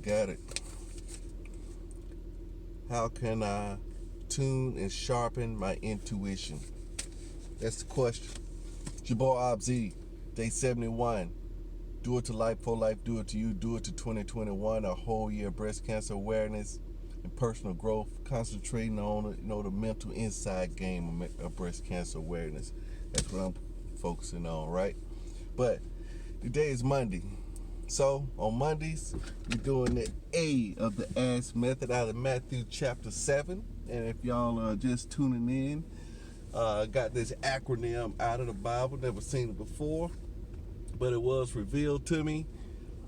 got it. How can I tune and sharpen my intuition? That's the question. It's your boy Obz, day 71. Do it to life, for life, do it to you, do it to 2021, a whole year of breast cancer awareness and personal growth, concentrating on the mental inside game of breast cancer awareness. That's what I'm focusing on, right? But today is Monday. So on Mondays, we're doing the A of the ASK method out of Matthew chapter 7. And if y'all are just tuning in, got this acronym out of the Bible, never seen it before, but it was revealed to me.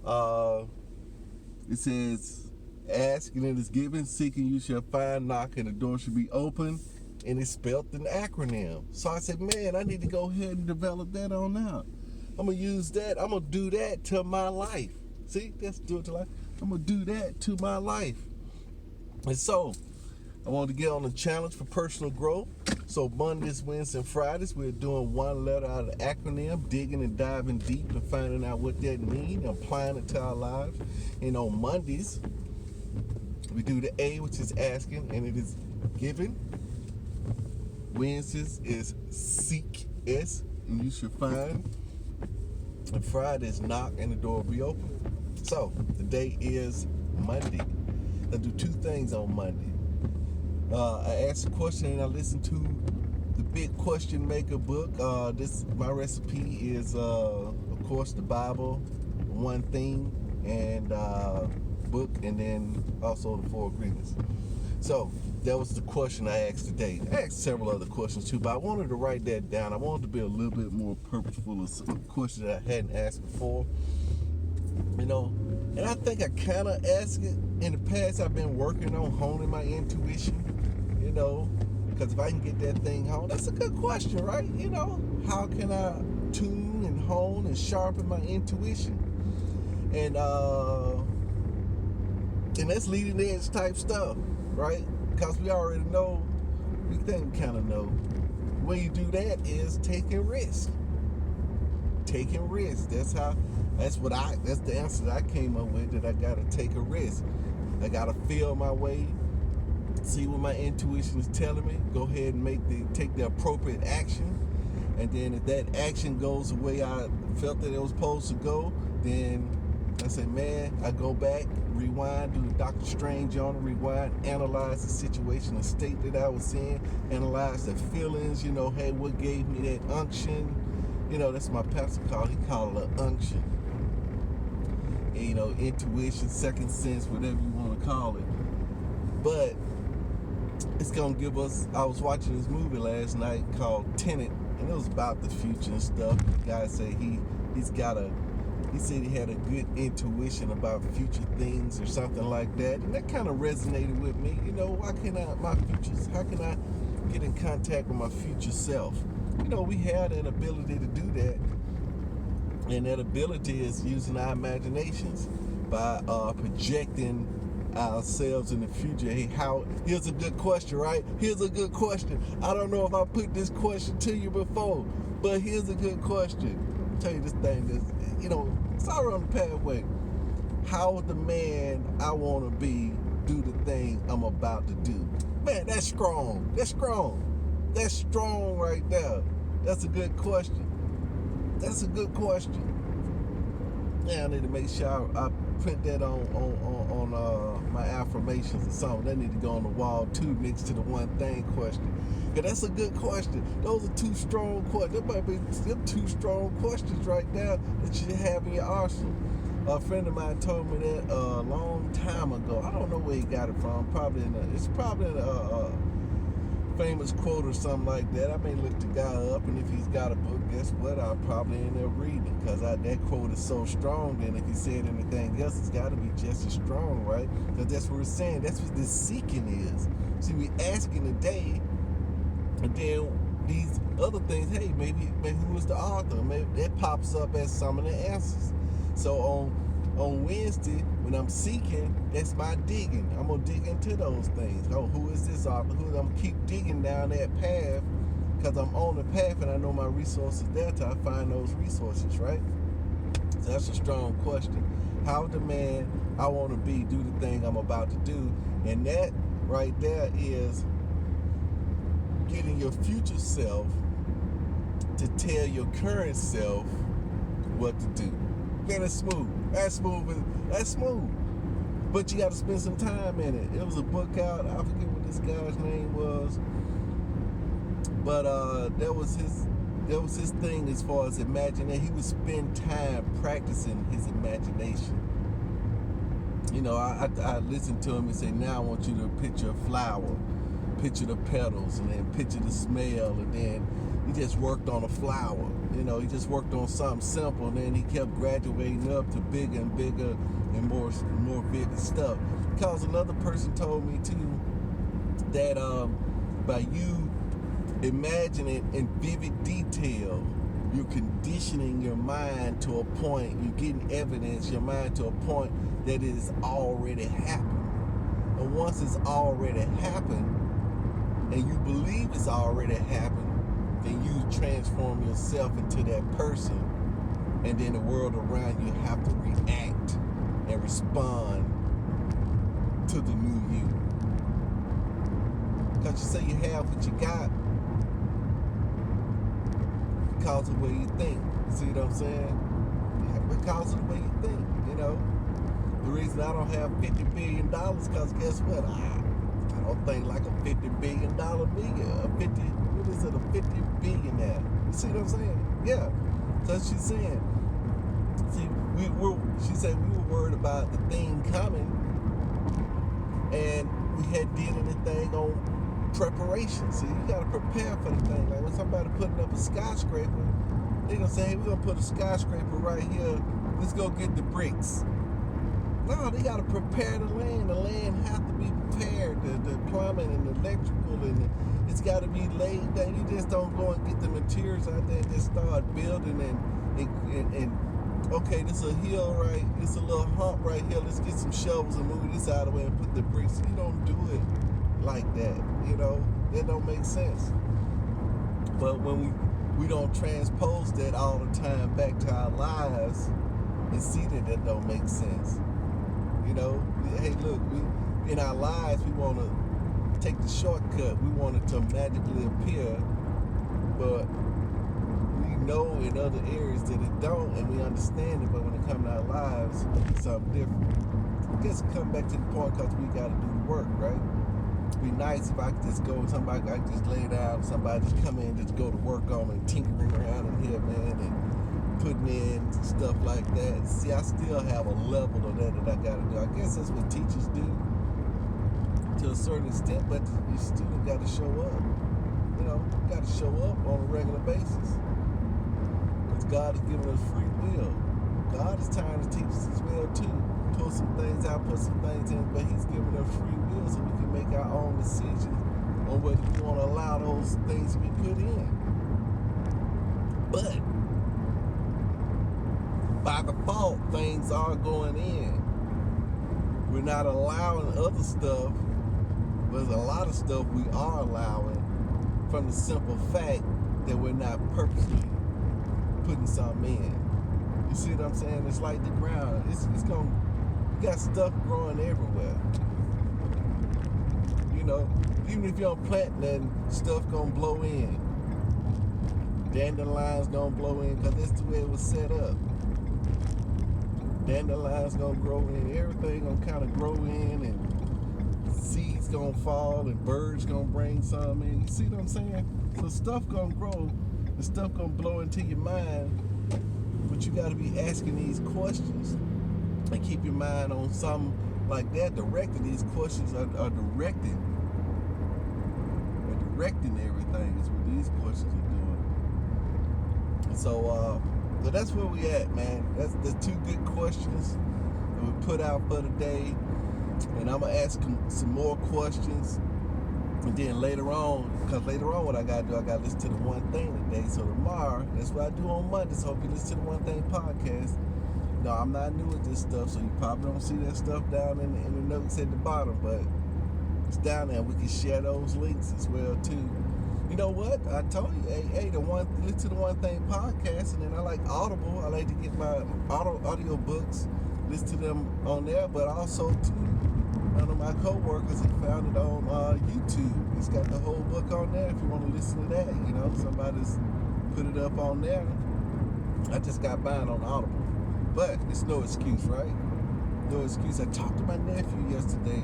It says, ask and it is given, seeking you shall find, knock and the door should be open. And it's spelled an acronym. So I said, man, I need to go ahead and develop that on out. I'm going to use that. I'm going to do that to my life. See, let's do it to life. I'm going to do that to my life. And so, I wanted to get on a challenge for personal growth. So Mondays, Wednesdays, and Fridays, we're doing one letter out of the acronym, digging and diving deep and finding out what that means and applying it to our lives. And on Mondays, we do the A, which is asking, and it is given. Wednesdays is seek, S, and you should find. And Fridays, knock and the door will be open. So, today is Monday. I do two things on Monday. I ask a question and I listen to the Big Question Maker book. My recipe is, of course, the Bible, One Thing, and book, and then also the Four Agreements. So, that was the question I asked today. I asked several other questions too, but I wanted to write that down. I wanted to be a little bit more purposeful of some questions that I hadn't asked before. And I think I kind of asked it in the past. I've been working on honing my intuition, because if I can get that thing honed, that's a good question, right? How can I tune and hone and sharpen my intuition? And that's leading edge type stuff, right? Because we already know, we think we kind of know. The way you do that is taking risk. Taking risk. That's the answer that I came up with, that I gotta take a risk. I gotta feel my way, see what my intuition is telling me, go ahead and take the appropriate action. And then if that action goes the way I felt that it was supposed to go, then I say, man, I go back, rewind, do the Dr. Strange on it, rewind, analyze the situation, the state that I was in, analyze the feelings, hey, what gave me that unction? That's my pastor he called it an unction. And, intuition, second sense, whatever you want to call it. But it's going to give us, I was watching this movie last night called Tenet, and it was about the future and stuff. The guy said he said he had a good intuition about future things or something like that. And that kind of resonated with me. How can I get in contact with my future self? We have that ability to do that. And that ability is using our imaginations by projecting ourselves in the future. Hey, here's a good question, right? Here's a good question. I don't know if I put this question to you before, but here's a good question. I'll tell you this thing is, it's all on the pathway. How would the man I want to be do the thing I'm about to do? Man, that's strong. That's strong. That's strong right there. That's a good question. That's a good question. Yeah, I need to make sure I print that on my affirmations or something. That need to go on the wall too, next to the one thing question. Yeah, that's a good question. Those are two strong questions. That might be them two strong questions right now that you have in your arsenal. A friend of mine told me that a long time ago. I don't know where he got it from. It's probably in a famous quote or something like that. I may look the guy up, and if he's got a book, guess what? I'll probably end up reading, because that quote is so strong. Then if he said anything else, it's got to be just as strong, right? Because that's what we're saying. That's what this seeking is. See, we're asking today, and then these other things. Hey, maybe who was the author? Maybe that pops up as some of the answers. So on Wednesday, when I'm seeking, that's my digging. I'm going to dig into those things. Oh, who is this author? I'm going to keep digging down that path, because I'm on the path and I know my resources there till I find those resources, right? So that's a strong question. How the man I want to be do the thing I'm about to do? And that right there is getting your future self to tell your current self what to do. Man, it's smooth. That's smooth. But you got to spend some time in it. It was a book out. I forget what this guy's name was, but that was his thing as far as imagining. He would spend time practicing his imagination. You know, I listened to him and say, now I want you to picture a flower, picture the petals, and then picture the smell, and then he just worked on a flower. You know, he just worked on something simple, and then he kept graduating up to bigger and bigger and more bigger stuff. Because another person told me too that by you imagining in vivid detail, you're conditioning your mind to a point, you're getting evidence, your mind to a point that it has already happened. And once it's already happened, and you believe it's already happened, then you transform yourself into that person, and then the world around you have to react and respond to the new you. Because you say you have what you got because of the way you think. See what I'm saying? Because of the way you think, you know. The reason I don't have $50 billion because guess what? I don't think like a $50 billion million. What is it, a 50 billionaire? You see what I'm saying? Yeah. So she's saying, see, she said we were worried about the thing coming, and we hadn't did anything on preparation. See, you gotta prepare for the thing. Like when somebody putting up a skyscraper, they gonna say, hey, we're gonna put a skyscraper right here. Let's go get the bricks. No, they gotta prepare the land. The land have to be prepared. The plumbing and the electrical and it's gotta be laid down. You just don't go and get the materials out there and just start building and okay, this is a hill, right? This is a little hump right here. Let's get some shovels and move this out of the way and put the bricks. You don't do it like that, you know. That don't make sense. But when we don't transpose that all the time back to our lives and see that don't make sense. You know, hey, look, we in our lives we want to take the shortcut. We want it to magically appear, but we know in other areas that it don't, and we understand it. But when it comes to our lives, it's something different. I guess come back to the point because we got to do the work, right? It'd be nice if I could just go, somebody I could just lay down, somebody just come in, just go to work on and tinkering around in here, man, and putting in stuff like that. See, I still have a level of that I gotta do. I guess that's what teachers do to a certain extent, but you still gotta show up. You know, you gotta show up on a regular basis. Because God has given us free will. God is trying to teach us as well too. Pull some things out, put some things in, but He's given us free will so we can make our own decisions on whether we want to allow those things to be put in. But by default, things are going in. We're not allowing other stuff, but there's a lot of stuff we are allowing from the simple fact that we're not purposely putting something in. You see what I'm saying? It's like the ground. It's going, you got stuff growing everywhere. You know, even if you don't plant nothing, stuff gonna blow in. Dandelions gonna blow in because that's the way it was set up. Dandelions gonna grow in, everything gonna kind of grow in, and seeds gonna fall, and birds gonna bring some in. You see what I'm saying? So stuff gonna grow, and stuff gonna blow into your mind, but you gotta be asking these questions and keep your mind on something like that. Directed, these questions are directed. They're directing everything is what these questions are doing. And so that's where we at, man. That's the two good questions that we put out for today. And I'm going to ask some more questions. And then later on, because later on what I got to do, I got to listen to the One Thing today. So tomorrow, that's what I do on Monday. So hope you listen to the One Thing podcast. No, I'm not new at this stuff, so you probably don't see that stuff down in the notes at the bottom. But it's down there. We can share those links as well, too. You know what? I told you, hey, listen to the One Thing podcast, and then I like Audible. I like to get my audio books, listen to them on there, but also too, one of my co-workers, he found it on YouTube. He's got the whole book on there if you want to listen to that. You know, somebody's put it up on there. I just got mine on Audible. But it's no excuse, right? No excuse. I talked to my nephew yesterday.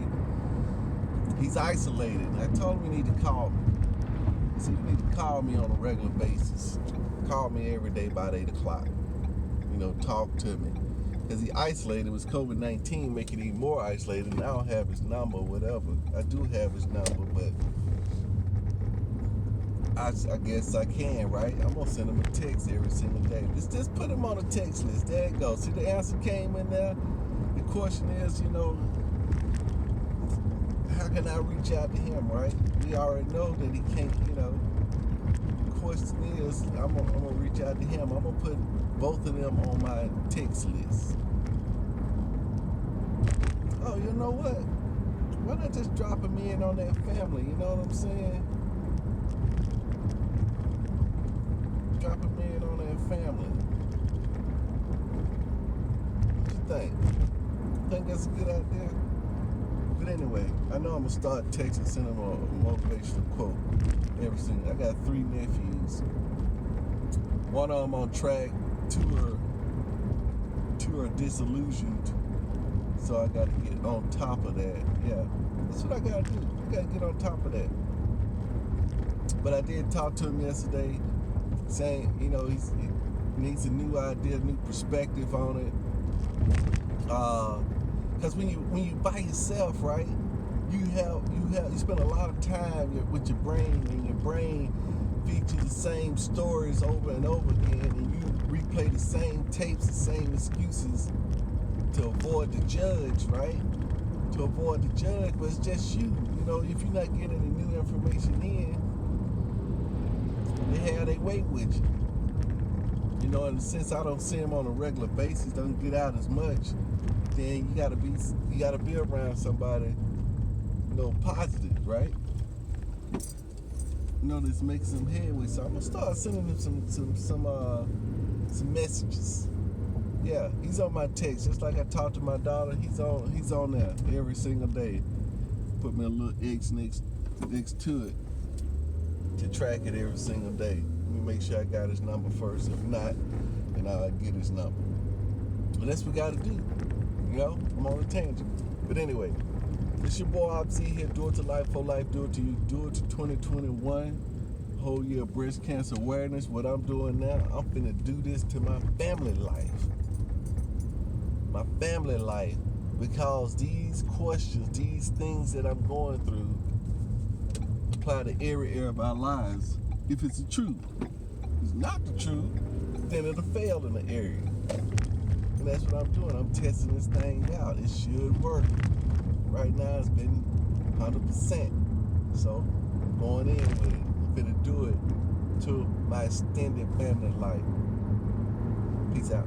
He's isolated. I told him he need to call me. He said you need to call me on a regular basis. Call me every day about 8 o'clock. You know, talk to me. Because he isolated. It was COVID-19 making him even more isolated. And I don't have his number or whatever. I do have his number, but I guess I can, right? I'm going to send him a text every single day. Just put him on a text list. There it goes. See, the answer came in there. The question is, you know, how can I reach out to him, right? We already know that he can't, you know. The question is, I'm going to reach out to him. I'm going to put both of them on my text list. Oh, you know what? Why not just drop him in on that family? You know what I'm saying? Drop him in on that family. What you think? Think that's a good idea? But anyway, I know I'm gonna start texting, sending them a motivational quote every single. I got 3 nephews. One of them on track, two are disillusioned. So I gotta get on top of that. Yeah, that's what I gotta do. I gotta get on top of that. But I did talk to him yesterday, saying, you know, he needs a new idea, a new perspective on it. Because when you by yourself, right, you spend a lot of time with your brain, and your brain feeds you the same stories over and over again, and you replay the same tapes, the same excuses to avoid the judge, right? To avoid the judge, but it's just you. You know, if you're not getting any new information in, they have their way with you. You know, and since I don't see them on a regular basis, don't get out as much, then you gotta be around somebody, you know, positive, right? You know, this makes some headway. So I'm gonna start sending him some messages. Yeah, he's on my text, just like I talked to my daughter. He's on there every single day. Put me a little X next to it to track it every single day. Let me make sure I got his number first. If not, then I'll get his number. But that's what we gotta do. You know, I'm on a tangent. But anyway, it's your boy RC here. Do it to life, for life, do it to you. Do it to 2021. Whole year of breast cancer awareness. What I'm doing now, I'm finna do this to my family life. My family life. Because these questions, these things that I'm going through, apply to every area of our lives. If it's the truth. If it's not the truth, then it'll fail in the area. And that's what I'm doing. I'm testing this thing out. It should work. Right now it's been 100%. So I'm going in with it. I'm finna do it to my extended family life. Peace out.